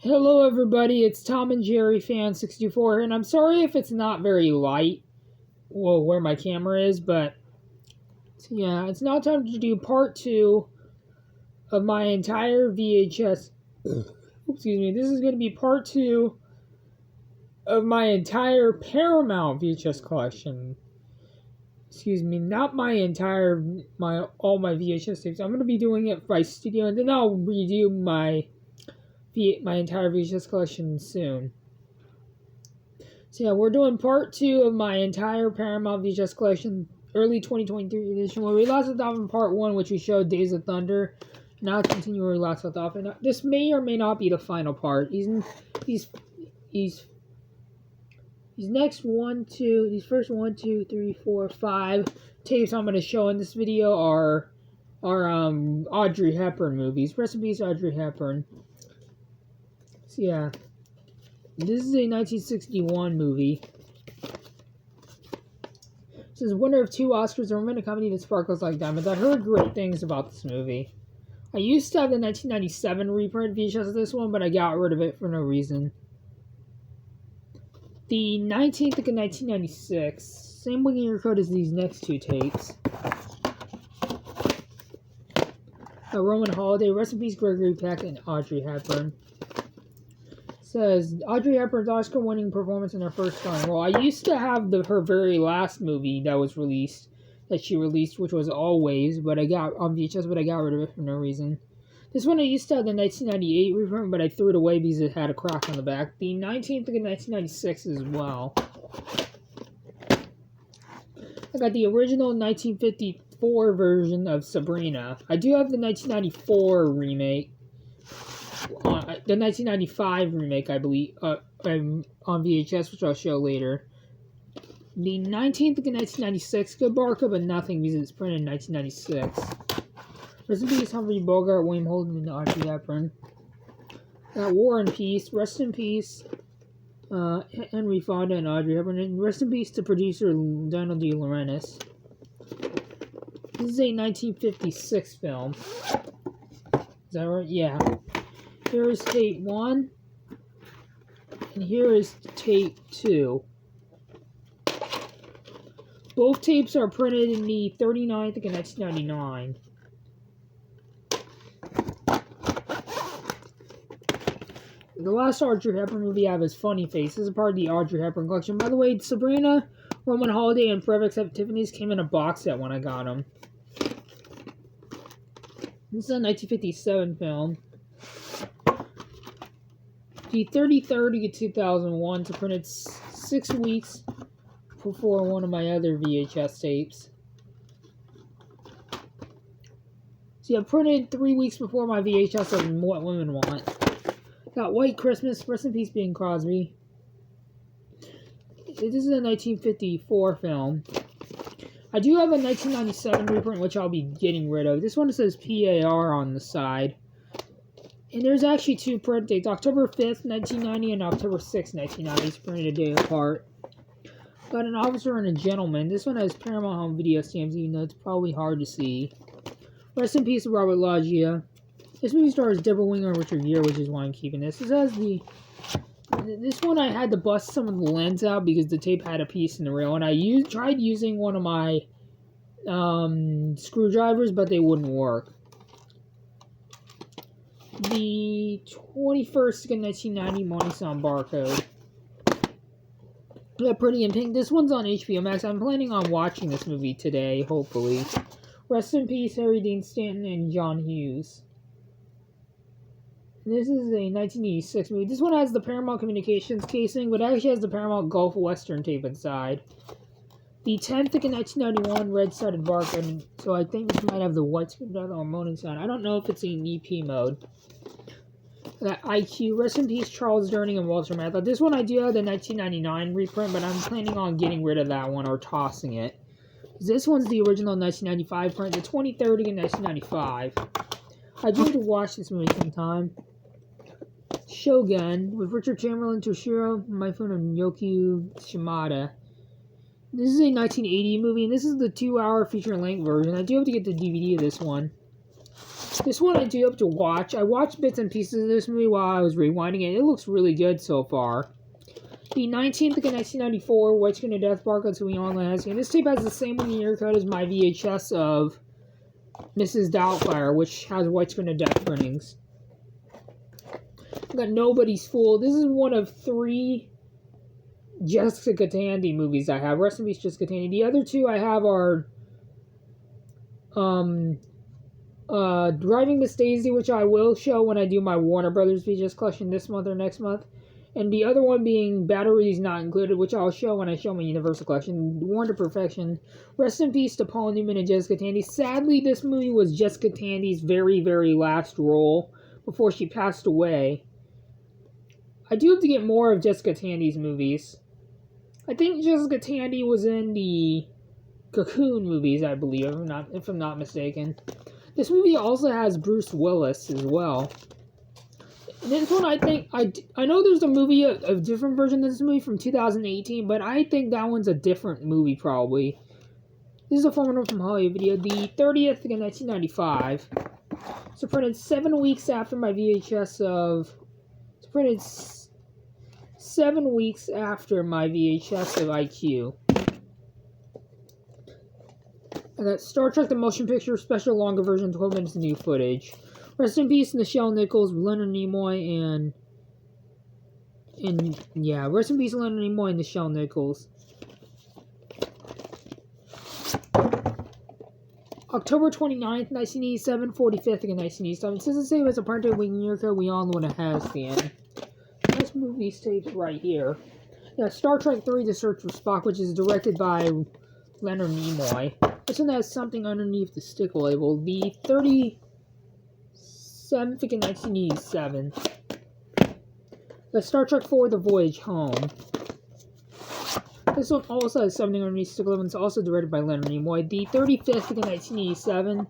Hello everybody, it's Tom and Jerry Fan 64, and I'm sorry if it's not very light, well, where my camera is, but yeah, it's now time to do part 2 of my entire VHS, excuse me, this is going to be part 2 of my entire Paramount VHS collection. Excuse me, not my entire, all my VHS tapes. I'm going to be doing it by studio, and then I'll redo my entire VHS collection soon. So yeah, we're doing part 2 of my entire Paramount VHS collection, early 2023 edition, where we last left off in part 1, which we showed Days of Thunder. Now let's continue where we last left off. And this may or may not be the final part. These first 1, 2, 3, 4, 5 tapes I'm going to show in this video are Audrey Hepburn movies. Rest in peace, Audrey Hepburn. So yeah, this is a 1961 movie. This is winner of 2 Oscars, a romantic comedy that sparkles like diamonds. I heard great things about this movie. I used to have the 1997 reprint VHS of this one, but I got rid of it for no reason. The 19th of 1996, same winging year code as these next 2 tapes. A Roman Holiday, rest in peace Gregory Peck and Audrey Hepburn. Says Audrey Hepburn's Oscar-winning performance in her first starring role. I used to have her very last movie that she released, which was Always, but I got on VHS, but I got rid of it for no reason. This one I used to have the 1998 reprint, but I threw it away because it had a crack on the back. The 19th of 1996 as well. I got the original 1954 version of Sabrina. I do have the 1994 remake. The 1995 remake, I believe, on VHS, which I'll show later. The 19th of 1996, good Barker, but nothing because it's printed in 1996. Rest in peace, Humphrey Bogart, William Holden, and Audrey Hepburn. War and Peace, rest in peace, Henry Fonda and Audrey Hepburn, and rest in peace to producer Donald De Laurentiis. This is a 1956 film. Is that right? Yeah. Here is tape 1, and here is tape 2. Both tapes are printed in the 39th of 1999. The last Audrey Hepburn movie I have is Funny Face. This is part of the Audrey Hepburn collection. By the way, Sabrina, Roman Holiday, and Forever Except Tiffany's came in a box set when I got them. This is a 1957 film. The 30/30 of 2001, so printed 6 weeks before one of my other VHS tapes. So yeah, printed 3 weeks before my VHS of What Women Want. Got White Christmas, rest in peace Bing Crosby. This is a 1954 film. I do have a 1997 reprint, which I'll be getting rid of. This one says PAR on the side. And there's actually 2 print dates, October 5th, 1990 and October 6th, 1990. It's printed a day apart. Got An Officer and a Gentleman. This one has Paramount Home Video stamps, even though it's probably hard to see. Rest in peace, Robert Loggia. This movie stars Deborah Winger and Richard Gere, which is why I'm keeping this. This has this one I had to bust some of the lens out because the tape had a piece in the reel, and I tried using one of my screwdrivers, but they wouldn't work. The 21st of 1990 Morning Sound barcode. Yeah, Pretty in Pink. This one's on HBO Max. I'm planning on watching this movie today, hopefully. Rest in peace, Harry Dean Stanton and John Hughes. This is a 1986 movie. This one has the Paramount Communications casing, but it actually has the Paramount Gulf Western tape inside. The 10th of 1991 red-sided barcode, so I think this might have the white screwdriver or Morning Sound. I don't know if it's in EP mode. That IQ, rest in peace, Charles Durning and Walter Matthau. This one I do have the 1999 reprint, but I'm planning on getting rid of that one or tossing it. This one's the original 1995 print, the 2030 and 1995. I do have to watch this movie sometime. Shogun, with Richard Chamberlain, Toshiro Mifune, and Yoko Shimada. This is a 1980 movie, and this is the 2-hour feature-length version. I do have to get the DVD of this one. This one I do have to watch. I watched bits and pieces of this movie while I was rewinding it. It looks really good so far. The 19th of 1994 White Screen of Death barcode to Leon Lansky. And this tape has the same year code as my VHS of Mrs. Doubtfire, which has White Screen of Death printings. I got Nobody's Fool. This is one of 3 Jessica Tandy movies I have. Rest in peace, Jessica Tandy. The other 2 I have are Driving Miss Daisy, which I will show when I do my Warner Brothers VHS collection this month or next month. And the other one being Batteries Not Included, which I'll show when I show my Universal collection. Worn to Perfection. Rest in peace to Paul Newman and Jessica Tandy. Sadly, this movie was Jessica Tandy's very, very last role before she passed away. I do have to get more of Jessica Tandy's movies. I think Jessica Tandy was in the Cocoon movies, I believe, if I'm not mistaken. This movie also has Bruce Willis as well. This one, I think, I know there's a movie, a different version of this movie from 2018, but I think that one's a different movie, probably. This is a former from Hollywood video, the 30th in 1995. So printed 7 weeks after my VHS of... It's printed 7 weeks after my VHS of IQ. I got Star Trek The Motion Picture Special Longer Version, 12 minutes of new footage. Rest in peace, Nichelle Nichols, Leonard Nimoy, and yeah, rest in peace, Leonard Nimoy and Nichelle Nichols. October 29th, 1987, 45th in 1987. Since the same as a part of Wing Year Code, we all know what it has been. Let's move these tapes right here. Yeah, Star Trek 3, The Search for Spock, which is directed by Leonard Nimoy. This one has something underneath the sticker label. The 37th in 1987. The Star Trek 4, The Voyage Home. This one also has something underneath the sticker label. It's also directed by Leonard Nimoy. The 35th in 1987.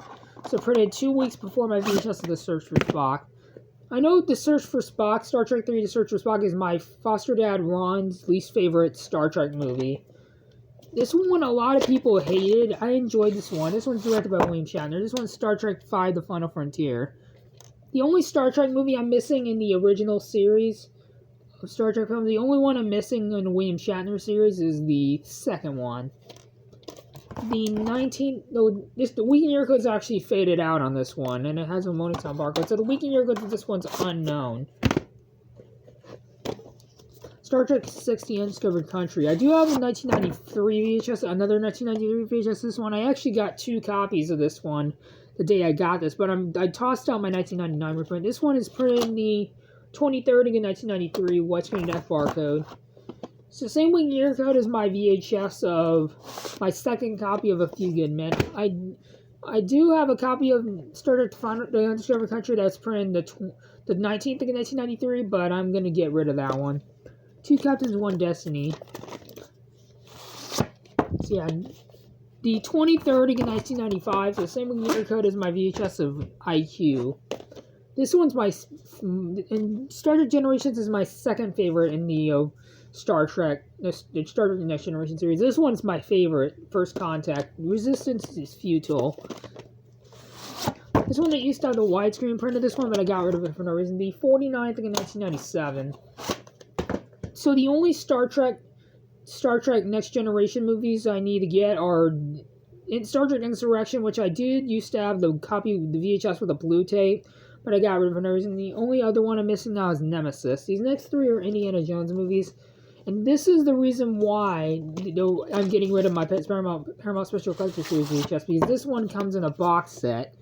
So printed 2 weeks before my VHS of The Search for Spock. I know The Search for Spock, Star Trek 3, The Search for Spock, is my foster dad Ron's least favorite Star Trek movie. This one a lot of people hated. I enjoyed this one. This one's directed by William Shatner. This one's Star Trek V, The Final Frontier. The only Star Trek movie I'm missing in the original series of Star Trek films, the only one I'm missing in the William Shatner series is the second one. The weekend year code's actually faded out on this one, and it has a Monotone barcode, so the weekend year code for this one's unknown. Star Trek 60 Undiscovered Country. I do have a 1993 VHS, another 1993 VHS. This one, I actually got 2 copies of this one the day I got this, but I tossed out my 1999 reprint. This one is printed in the 23rd in 1993 White Screen Death barcode. It's the same wing year code as my VHS of my second copy of A Few Good Men. I do have a copy of Star Trek The Undiscovered Country that's printed the 19th in 1993, but I'm going to get rid of that one. 2 Captains, 1 Destiny. So yeah, the 23rd in 1995, the same year code as my VHS of IQ. This one's and Star Trek Generations is my second favorite in the Star Trek, the Star Trek Next Generation series. This one's my favorite, First Contact. Resistance is futile. This one, I used to have the widescreen print of this one, but I got rid of it for no reason. The 49th in 1997. So the only Star Trek Next Generation movies I need to get are in Star Trek Insurrection, which I did used to have the copy of the VHS with a blue tape, but I got rid of it for no reason. The only other one I'm missing now is Nemesis. These next 3 are Indiana Jones movies, and this is the reason why I'm getting rid of my Paramount Special Collector Series VHS, because this one comes in a box set.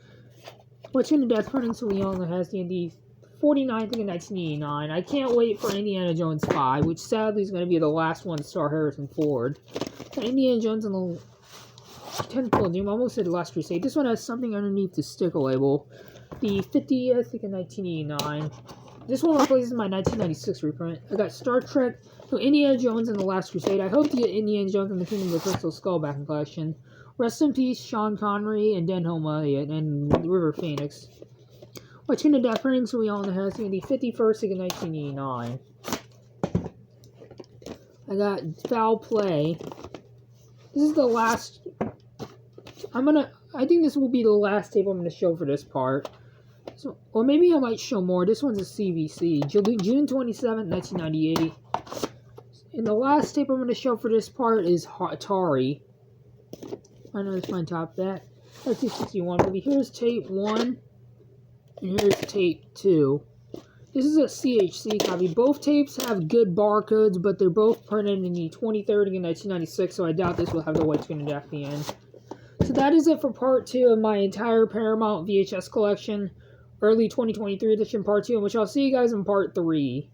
What's in the Death Printing, so we only has the 49th in 1989. I can't wait for Indiana Jones 5, which sadly is going to be the last one to star Harrison Ford. Got Indiana Jones and the Tentacle of Doom, almost said Last Crusade. This one has something underneath the sticker label. The 50th in 1989. This one replaces my 1996 reprint. I got Star Trek, Indiana Jones and the Last Crusade. I hope to get Indiana Jones and the Kingdom of the Crystal Skull back in collection. Rest in peace, Sean Connery and Denholm Elliott and River Phoenix. Watching the Death Printing, so we all know has the 51st in 1989. I got Foul Play. This is the last. I think this will be the last tape I'm going to show for this part. So, or maybe I might show more. This one's a CBC, June 27th, 1998. And the last tape I'm going to show for this part is Atari. I know it's my top bet. That's 261 movie. Here's tape 1, and here's tape 2. This is a CHC copy. Both tapes have good barcodes, but they're both printed in the 2030 and 1996, so I doubt this will have the widescreen at the end. So that is it for part 2 of my entire Paramount VHS collection, early 2023 edition part 2, in which I'll see you guys in part 3.